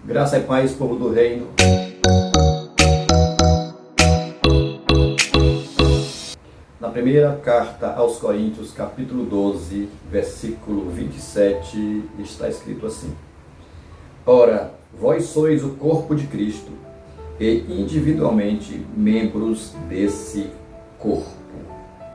Graça e paz, povo do reino. Na primeira carta aos Coríntios, capítulo 12, versículo 27, está escrito assim: Ora, vós sois o corpo de Cristo e individualmente membros desse corpo,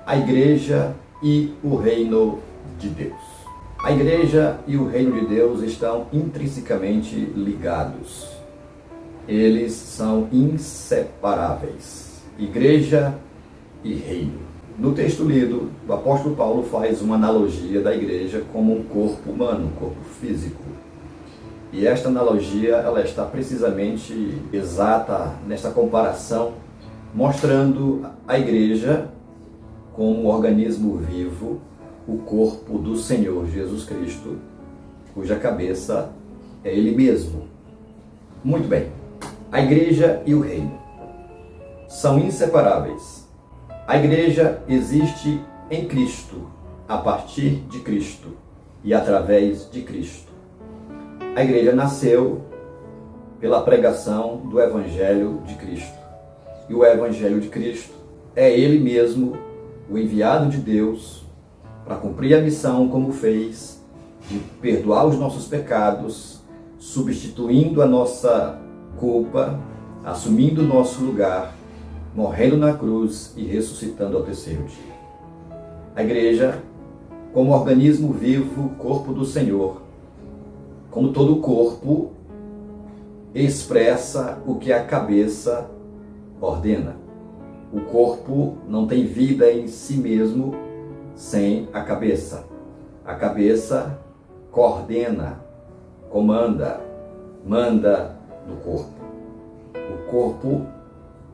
a igreja e o reino de Deus. A igreja e o reino de Deus estão intrinsecamente ligados. Eles são inseparáveis. Igreja e reino. No texto lido, o apóstolo Paulo faz uma analogia da igreja como um corpo humano, um corpo físico. E esta analogia ela está precisamente exata nesta comparação, mostrando a igreja como um organismo vivo, o corpo do Senhor Jesus Cristo, cuja cabeça é Ele mesmo. Muito bem, a igreja e o reino são inseparáveis. A igreja existe em Cristo, a partir de Cristo e através de Cristo. A igreja nasceu pela pregação do Evangelho de Cristo. E o Evangelho de Cristo é Ele mesmo, o enviado de Deus, para cumprir a missão como fez, de perdoar os nossos pecados, substituindo a nossa culpa, assumindo o nosso lugar, morrendo na cruz e ressuscitando ao terceiro dia. A igreja, como organismo vivo, corpo do Senhor, como todo corpo, expressa o que a cabeça ordena. O corpo não tem vida em si mesmo sem a cabeça. A cabeça coordena, comanda, manda no corpo. O corpo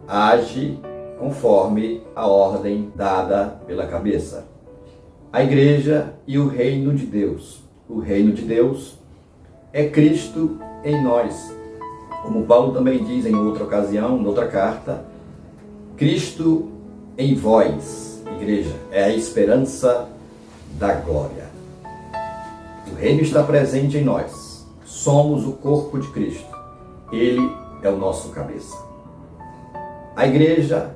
age conforme a ordem dada pela cabeça. A igreja e o reino de Deus. O reino de Deus é Cristo em nós. Como Paulo também diz em outra ocasião, em outra carta, Cristo em vós, igreja, é a esperança da glória. O reino está presente em nós. Somos o corpo de Cristo. Ele é o nosso cabeça. A igreja,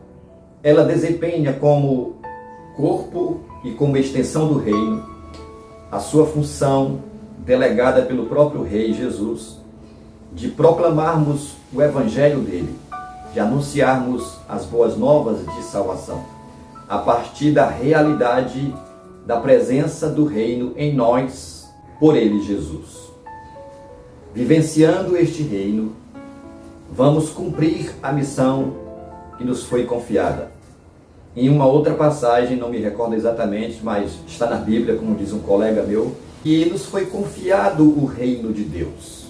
ela desempenha como corpo e como extensão do reino a sua função delegada pelo próprio Rei Jesus de proclamarmos o Evangelho dele, de anunciarmos as boas novas de salvação, a partir da realidade da presença do reino em nós, por ele, Jesus. Vivenciando este reino, vamos cumprir a missão que nos foi confiada. Em uma outra passagem, não me recordo exatamente, mas está na Bíblia, como diz um colega meu, que nos foi confiado o reino de Deus.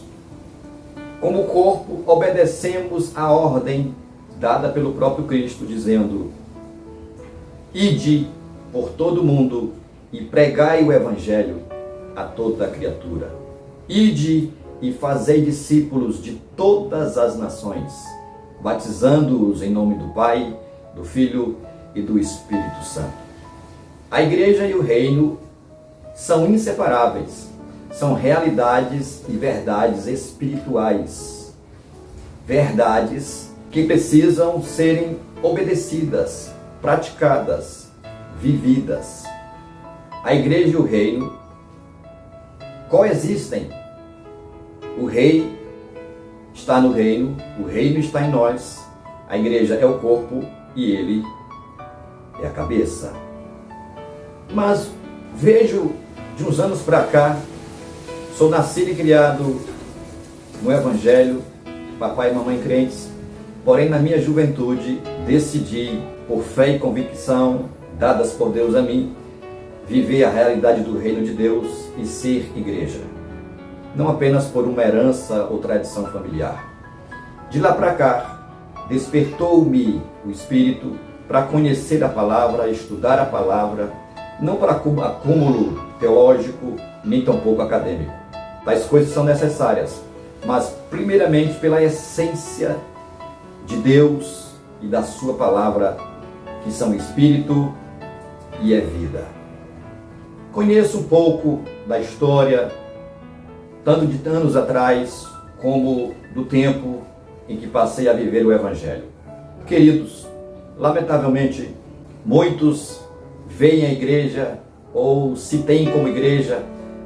Como corpo, obedecemos a ordem dada pelo próprio Cristo, dizendo: Ide por todo mundo e pregai o Evangelho a toda criatura. Ide e fazei discípulos de todas as nações, batizando-os em nome do Pai, do Filho e do Espírito Santo. A igreja e o reino são inseparáveis, são realidades e verdades espirituais, verdades que precisam serem obedecidas, praticadas, vividas. A igreja e o reino coexistem. O rei está no reino, o reino está em nós, a igreja é o corpo e ele é a cabeça. Mas vejo de uns anos para cá, sou nascido e criado no Evangelho, papai e mamãe crentes, porém na minha juventude decidi, por fé e convicção dadas por Deus a mim, viver a realidade do reino de Deus e ser igreja. Não apenas por uma herança ou tradição familiar. De lá para cá, despertou-me o Espírito para conhecer a palavra, estudar a palavra, não para acúmulo teológico, nem tampouco acadêmico. Tais coisas são necessárias, mas primeiramente pela essência de Deus e da sua palavra, que são Espírito e é vida. Conheço um pouco da história, tanto de anos atrás, como do tempo em que passei a viver o Evangelho. Queridos, lamentavelmente, muitos veem a igreja ou se têm como igreja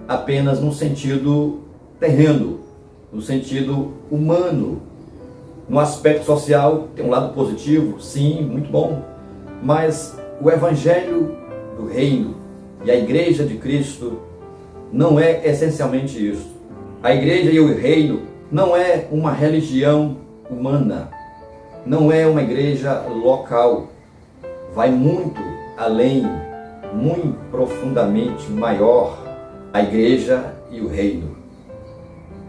apenas no sentido terreno, no sentido humano. No aspecto social, tem um lado positivo, sim, muito bom, mas o Evangelho do Reino e a Igreja de Cristo não é essencialmente isso. A Igreja e o Reino não é uma religião humana, não é uma igreja local, vai muito além, muito profundamente maior a Igreja e o Reino.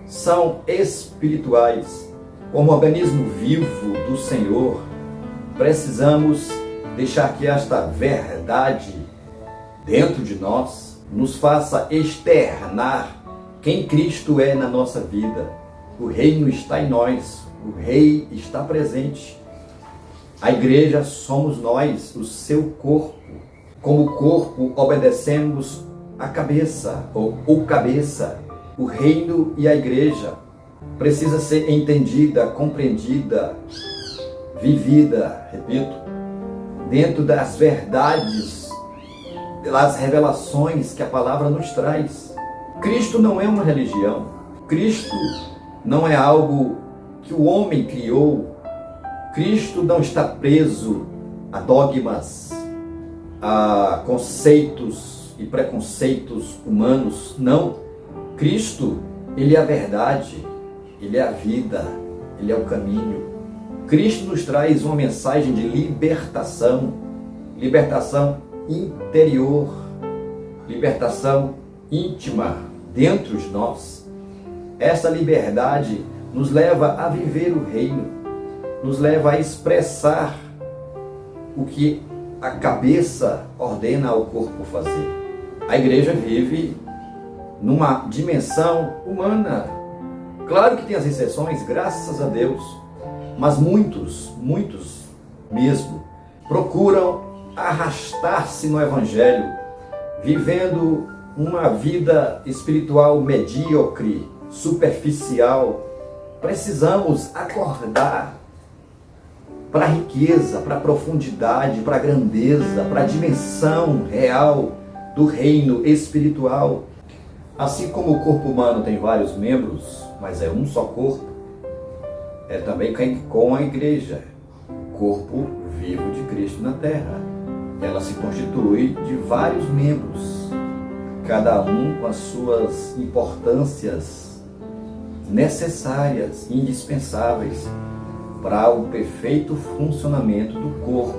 São espirituais. Como organismo vivo do Senhor, precisamos deixar que esta verdade dentro de nós nos faça externar quem Cristo é na nossa vida. O reino está em nós, o rei está presente. A igreja somos nós, o seu corpo. Como corpo, obedecemos a cabeça, ou o cabeça. O reino e a igreja precisa ser entendida, compreendida, vivida, repito, dentro das verdades, das revelações que a palavra nos traz. Cristo não é uma religião. Cristo não é algo que o homem criou. Cristo não está preso a dogmas, a conceitos e preconceitos humanos. Não. Cristo, Ele é a verdade, Ele é a vida, Ele é o caminho. Cristo nos traz uma mensagem de libertação, libertação interior, libertação íntima dentro de nós. Essa liberdade nos leva a viver o reino, nos leva a expressar o que a cabeça ordena ao corpo fazer. A igreja vive numa dimensão humana. Claro que tem as exceções, graças a Deus, mas muitos mesmo, procuram arrastar-se no Evangelho, vivendo uma vida espiritual medíocre, superficial. Precisamos acordar para a riqueza, para a profundidade, para a grandeza, para a dimensão real do reino espiritual. Assim como o corpo humano tem vários membros, mas é um só corpo, é também com a igreja, corpo vivo de Cristo na terra. Ela se constitui de vários membros, cada um com as suas importâncias necessárias, indispensáveis para o perfeito funcionamento do corpo,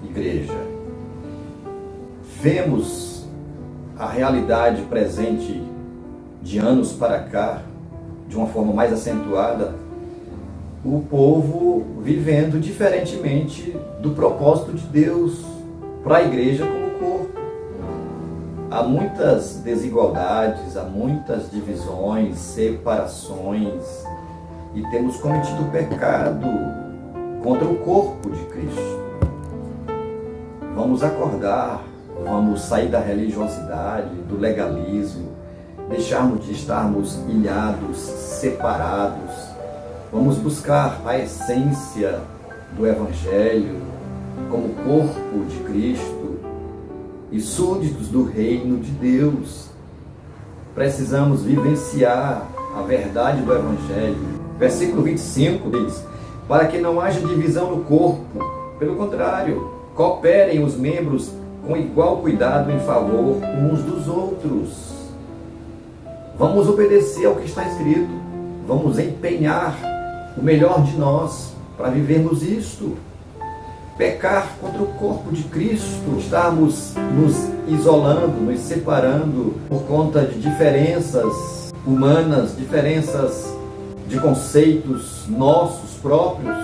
igreja. Vemos a realidade presente de anos para cá, de uma forma mais acentuada, o povo vivendo diferentemente do propósito de Deus para a igreja como corpo. Há muitas desigualdades, há muitas divisões, separações, e temos cometido pecado contra o corpo de Cristo. Vamos acordar, vamos sair da religiosidade, do legalismo, deixarmos de estarmos ilhados, separados. Vamos buscar a essência do Evangelho como corpo de Cristo e súditos do reino de Deus. Precisamos vivenciar a verdade do Evangelho. Versículo 25 diz: para que não haja divisão no corpo, pelo contrário, cooperem os membros com igual cuidado em favor uns dos outros. Vamos obedecer ao que está escrito, vamos empenhar o melhor de nós para vivermos isto. Pecar contra o corpo de Cristo, estarmos nos isolando, nos separando por conta de diferenças humanas, diferenças de conceitos nossos próprios.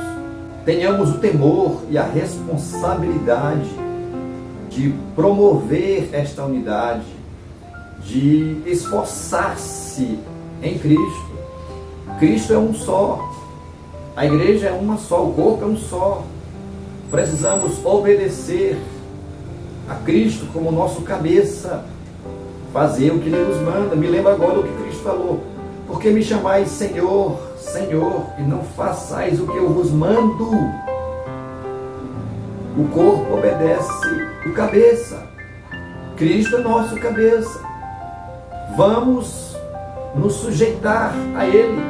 Tenhamos o temor e a responsabilidade de promover esta unidade, de esforçar-se em Cristo. Cristo é um só, a igreja é uma só, o corpo é um só. Precisamos obedecer a Cristo como nosso cabeça, fazer o que Ele nos manda. Me lembra agora o que Cristo falou: porque me chamais Senhor, Senhor, e não façais o que eu vos mando. O corpo obedece o cabeça. Cristo é nosso cabeça. Vamos nos sujeitar a Ele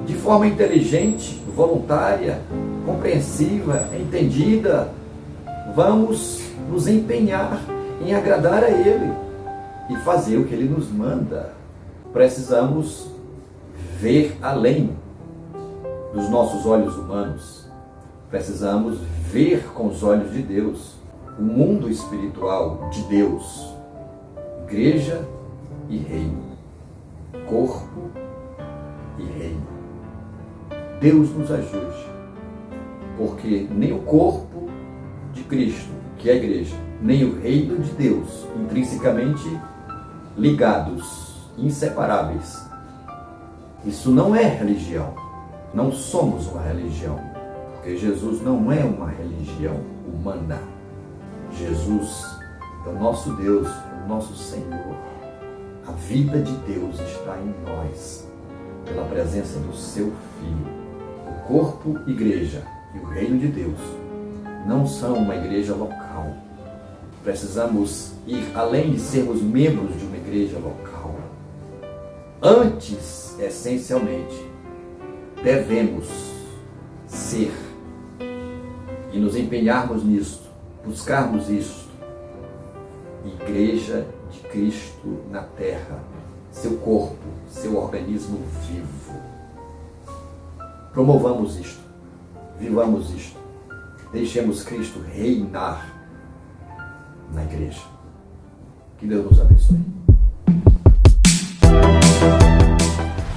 de forma inteligente, voluntária, compreensiva, entendida. Vamos nos empenhar em agradar a Ele e fazer o que Ele nos manda. Precisamos ver além dos nossos olhos humanos. Precisamos ver com os olhos de Deus, o mundo espiritual de Deus, igreja e reino, corpo e reino. Deus nos ajude, porque nem o corpo de Cristo, que é a igreja, nem o reino de Deus, intrinsecamente ligados, inseparáveis. Isso não é religião. Não somos uma religião, porque Jesus não é uma religião humana. Jesus é o nosso Deus, o nosso Senhor. A vida de Deus está em nós, pela presença do seu Filho. O corpo, igreja, e o reino de Deus não são uma igreja local. Precisamos ir além de sermos membros de uma igreja local. Antes, essencialmente, devemos ser e nos empenharmos nisto, buscarmos isto. Igreja de Cristo na terra, seu corpo, seu organismo vivo. Promovamos isto, vivamos isto, deixemos Cristo reinar na igreja. Que Deus nos abençoe.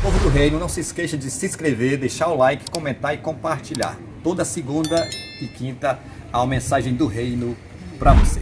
Povo do Reino, não se esqueça de se inscrever, deixar o like, comentar e compartilhar. Toda segunda e quinta há uma mensagem do Reino para você.